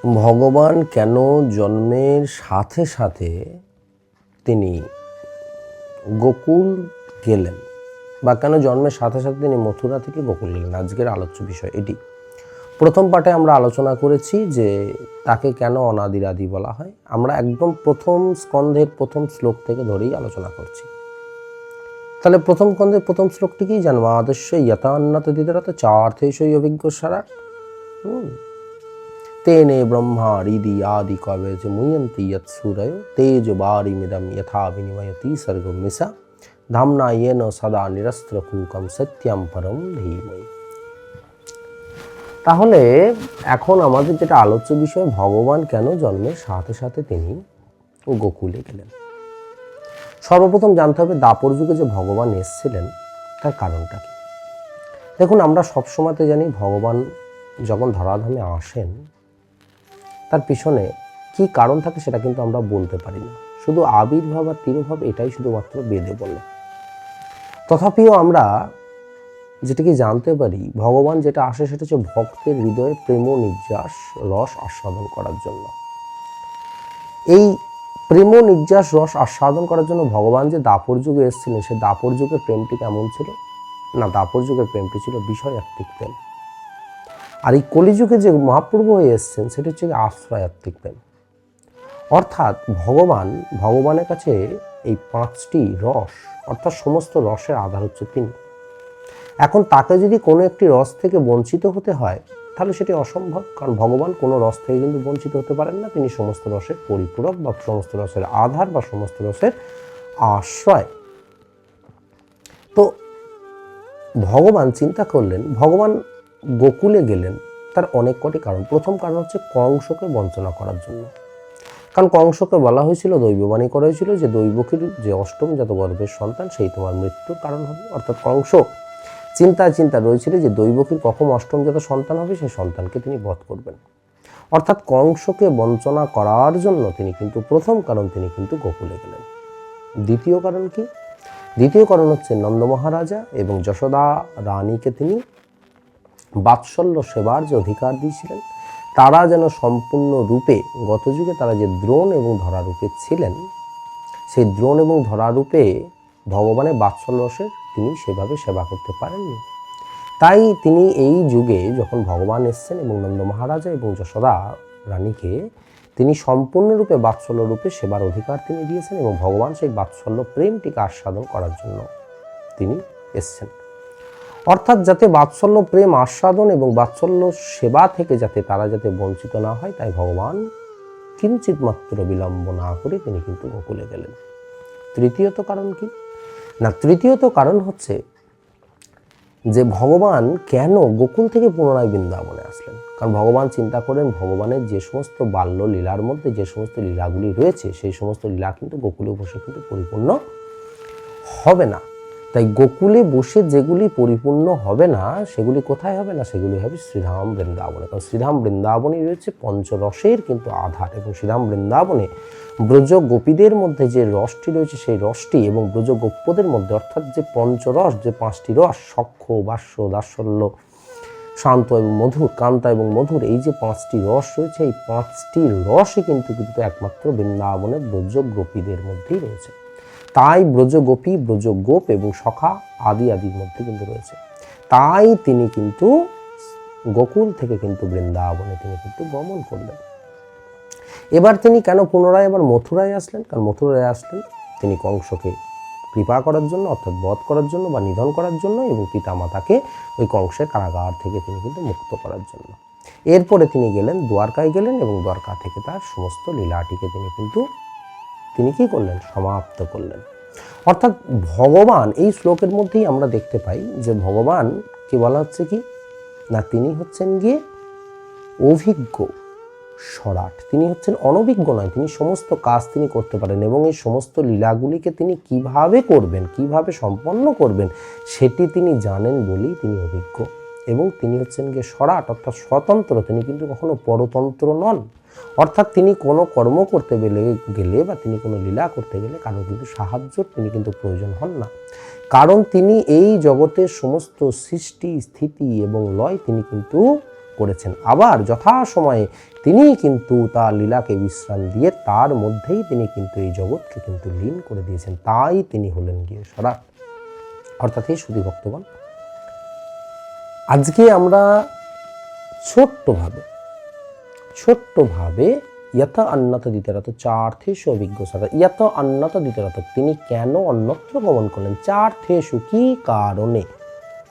ভগবান কেন জন্মের সাথে সাথে তিনি গোকুল গেলেন, বা কেন জন্মের সাথে সাথে তিনি মথুরা থেকে গোকুল গেলেন, আজকের আলোচ্য বিষয় এটি। প্রথম পাঠে আমরা আলোচনা করেছি যে তাকে কেন অনাদির আদি বলা হয়। আমরা একদম প্রথম স্কন্ধের প্রথম শ্লোক থেকে ধরেই আলোচনা করছি। তাহলে প্রথম স্কন্ধের প্রথম শ্লোকটিকেই জানবো। আদর্শ যথান্নত দিদরত চার্থেশই অভিজ্ঞ সারা তেনে ব্রহ্মা হৃদি আদি কবে যে মুয়ন্তি যৎসূরয় তেজ বারিমিদম যথা বিনিময়তি সর্গমিসা ধামনা येन সদা নিরস্ত্র কুকম সত্যম পরম ধীমহি। তাহলে এখন আমাদের যেটা আলোচ্য বিষয়, ভগবান কেন জন্মের সাথে সাথে তিনি গোকুলে গেলেন। সর্বপ্রথম জানতে হবে দাপর যুগে যে ভগবান এসেছিলেন তার কারণটা কি। দেখুন, আমরা সবসময়তে জানি ভগবান যখন ধরাধামে আসেন তার পিছনে কি কারণ থাকে সেটা কিন্তু আমরা বলতে পারি না। শুধু আবির্ভাব আর তিরোভাব এটাই শুধুমাত্র বেদে বলে। তথাপিও আমরা যেটাকে জানতে পারি, ভগবান যেটা আসে সেটা হচ্ছে ভক্তের হৃদয়ে প্রেম নির্যাস রস আস্বাদন করার জন্য। এই প্রেম নির্যাস রস আস্বাদন করার জন্য ভগবান যে দাপর যুগে এসেছিলেন, সে দাপর যুগের প্রেমটি কেমন ছিল না, দাপর যুগের প্রেমটি ছিল বিষয়াত্মিক প্রেম। আর এই কলিযুগে যে মহাপ্রভু হয়ে এসছেন সেটা হচ্ছে আশ্রয়াত্মিক প্রেম। অর্থাৎ ভগবানের কাছে এই পাঁচটি রস, অর্থাৎ সমস্ত রসের আধার হচ্ছে তিনি। এখন তাকে যদি কোনো একটি রস থেকে বঞ্চিত হতে হয় তাহলে সেটি অসম্ভব, কারণ ভগবান কোনো রস থেকে কিন্তু বঞ্চিত হতে পারেন না। তিনি সমস্ত রসের পরিপূরক বা সমস্ত রসের আধার বা সমস্ত রসের আশ্রয়। তো ভগবান চিন্তা করলেন, ভগবান গোকুলে গেলেন তার অনেক কটি কারণ। প্রথম কারণ হচ্ছে কংসকে বঞ্চনা করার জন্য। কারণ কংসকে বলা হয়েছিল, দৈববাণী করা হয়েছিল যে দৈবকীর যে অষ্টম জাত গর্ভের সন্তান সেই তোমার মৃত্যুর কারণ হবে। অর্থাৎ কংস চিন্তা রয়েছিল যে দৈবকীর কখন অষ্টম জাত সন্তান হবে সেই সন্তানকে তিনি বধ করবেন। অর্থাৎ কংসকে বঞ্চনা করার জন্য তিনি কিন্তু প্রথম কারণ তিনি কিন্তু গোকুলে গেলেন। দ্বিতীয় কারণ কি? দ্বিতীয় কারণ হচ্ছে নন্দ মহারাজা এবং যশোদা রানীকে তিনি বাৎসল্য সেবার যে অধিকার দিয়েছিলেন, তারা যেন সম্পূর্ণ রূপে, গত যুগে তারা যে দ্রোণ এবং ধরা রূপে ছিলেন, সেই দ্রোণ এবং ধরা রূপে ভগবানের বাৎসল্য রসের তিনি সেভাবে সেবা করতে পারেননি। তাই তিনি এই যুগে যখন ভগবান এসছেন এবং নন্দ মহারাজা এবং যশোদা রানীকে তিনি সম্পূর্ণরূপে বাৎসল্য রূপে সেবার অধিকার তিনি দিয়েছেন, এবং ভগবান সেই বাৎসল্য প্রেমটিকে আস্বাদন করার জন্য তিনি এসছেন। অর্থাৎ যাতে বাৎসল্য প্রেম আস্বাদন এবং বাৎসল্য সেবা থেকে যাতে তারা যাতে বঞ্চিত না হয়, তাই ভগবান কিঞ্চিত মাত্র বিলম্ব না করে তিনি কিন্তু গোকুলে গেলেন। তৃতীয়ত কারণ কি না, তৃতীয়ত কারণ হচ্ছে যে ভগবান কেন গোকুল থেকে পুনরায় বৃন্দাবনে আসলেন। কারণ ভগবান চিন্তা করেন ভগবানের যে সমস্ত বাল্য লীলার মধ্যে যে সমস্ত লীলাগুলি রয়েছে সেই সমস্ত লীলা কিন্তু গোকুলে বসে কিন্তু পরিপূর্ণ হবে না। তাই গোকুলে বসে যেগুলি পরিপূর্ণ হবে না সেগুলি কোথায় হবে না, সেগুলি হবে শ্রীধাম বৃন্দাবনে। কারণ শ্রীধাম বৃন্দাবনই রয়েছে পঞ্চরসের কিন্তু আধার, এবং শ্রীধাম বৃন্দাবনে ব্রজ গোপীদের মধ্যে যে রসটি রয়েছে সেই রসটি, এবং ব্রজ গোপ্যদের মধ্যে অর্থাৎ যে পঞ্চরস, যে পাঁচটি রস, সখ্য বাস্য দাসল্য শান্ত এবং মধুর, কান্তা এবং মধুর, এই যে পাঁচটি রস রয়েছে, এই পাঁচটি রসই কিন্তু একমাত্র বৃন্দাবনের ব্রজ গোপীদের মধ্যেই রয়েছে। তাই ব্রজ গোপী, ব্রজ গোপ এবং সখা আদির মধ্যে কিন্তু রয়েছে। তাই তিনি কিন্তু গোকুল থেকে কিন্তু বৃন্দাবনে তিনি কিন্তু গমন করলেন। এবার তিনি কেন পুনরায় আবার মথুরায় আসলেন? কারণ মথুরায় আসলেন তিনি কংসকে কৃপা করার জন্য, অর্থাৎ বধ করার জন্য বা নিধন করার জন্য, এবং পিতামাতাকে ওই কংসের কারাগার থেকে তিনি কিন্তু মুক্ত করার জন্য। এরপরে তিনি গেলেন দ্বারকায় গেলেন, এবং দ্বারকা থেকে তার সমস্ত লীলাটিকে তিনি কি করলেন? সমাপ্ত করলেন। অর্থাৎ ভগবান, এই শ্লোকের মধ্যেই আমরা দেখতে পাই যে ভগবান কি বলা হচ্ছে কি না, তিনি হচ্ছেন গিয়ে অভিজ্ঞ সরাট, তিনি হচ্ছেন অনভিজ্ঞ নয়। তিনি সমস্ত কাজ তিনি করতে পারেন, এবং এই সমস্ত লীলাগুলিকে তিনি কিভাবে করবেন, কিভাবে সম্পন্ন করবেন সেটি তিনি জানেন বলেই তিনি অভিজ্ঞ। এবং তিনি হচ্ছেন গিয়ে সরাট, অর্থাৎ স্বতন্ত্র। তিনি কিন্তু কখনো পরতন্ত্র নন। অর্থাৎ তিনি কোনো কর্ম করতে গেলে বা তিনি কোনো লীলা করতে গেলে কারো কিন্তু সাহায্যর তিনি কিন্তু প্রয়োজন হন না। কারণ তিনি এই জগতের সমস্ত সৃষ্টি, স্থিতি এবং লয় তিনি কিন্তু করেছেন। আবার যথাসময়ে তিনিই কিন্তু তার লীলাকে বিশ্রাম দিয়ে তার মধ্যেই তিনি কিন্তু এই জগৎকে কিন্তু লীন করে দিয়েছেন। তাই তিনি হলেন গিয়ে সরাট। অর্থাৎ এই সুধী ভক্তগণ, আজকে আমরা ছোট্টভাবে ইয়ত অন্যত দ্বিতীয়ত চার্থেষু অভিজ্ঞ সারা, ইয়ত অন্যত দ্বিতীয়ত, তিনি কেন অন্যত্র গমন করলেন, চার্থেষু কি কারণে,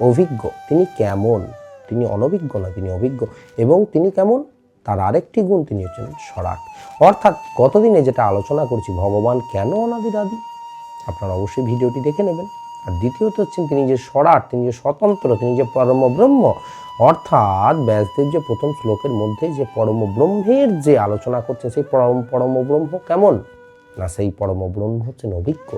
অভিজ্ঞ, তিনি কেমন, তিনি অনভিজ্ঞ না, তিনি অভিজ্ঞ। এবং তিনি কেমন, তার আরেকটি গুণ, তিনি হচ্ছেন সরাট। অর্থাৎ গতদিনে যেটা আলোচনা করছি, ভগবান কেন অনাদিরাদি, আপনারা অবশ্যই ভিডিওটি দেখে নেবেন। আর দ্বিতীয়ত হচ্ছেন তিনি যে সরাট, তিনি যে স্বতন্ত্র, তিনি যে পরম ব্রহ্ম। অর্থাৎ ব্যাসদেব যে প্রথম শ্লোকের মধ্যে যে পরম ব্রহ্মের যে আলোচনা করছে, সেই পরম ব্রহ্ম কেমন না, সেই পরম ব্রহ্ম হচ্ছেন অভিজ্ঞ।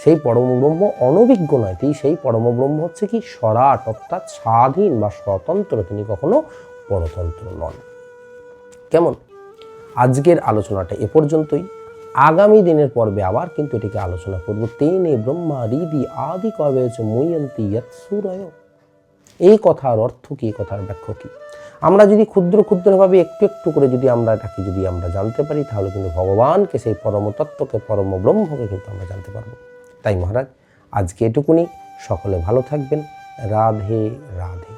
সেই পরম ব্রহ্ম অনভিজ্ঞ নয়, সেই পরম ব্রহ্ম হচ্ছে কি সরাট, অর্থাৎ স্বাধীন বা স্বতন্ত্র, তিনি কখনো পরতন্ত্র নন। কেমন, আজকের আলোচনাটা এ পর্যন্তই। আগামী দিনের পর্বে আবার কিন্তু এটিকে আলোচনা করব। তেনে ব্রহ্মা হৃদি আদি কবে মুয়ন্তি ইয়ৎসূরয়। এই কথার অর্থ কি, এই কথার ব্যাখ্যা কি, আমরা যদি ক্ষুদ্রভাবে একটু একটু করে যদি আমরা এটাকে যদি আমরা জানতে পারি, তাহলে কিন্তু ভগবানকে, সেই পরম তত্ত্বকে, পরম ব্রহ্মকে কিন্তু আমরা জানতে পারবো। তাই মহারাজ, আজকে এটুকুনি। সকলে ভালো থাকবেন। রাধে রাধে।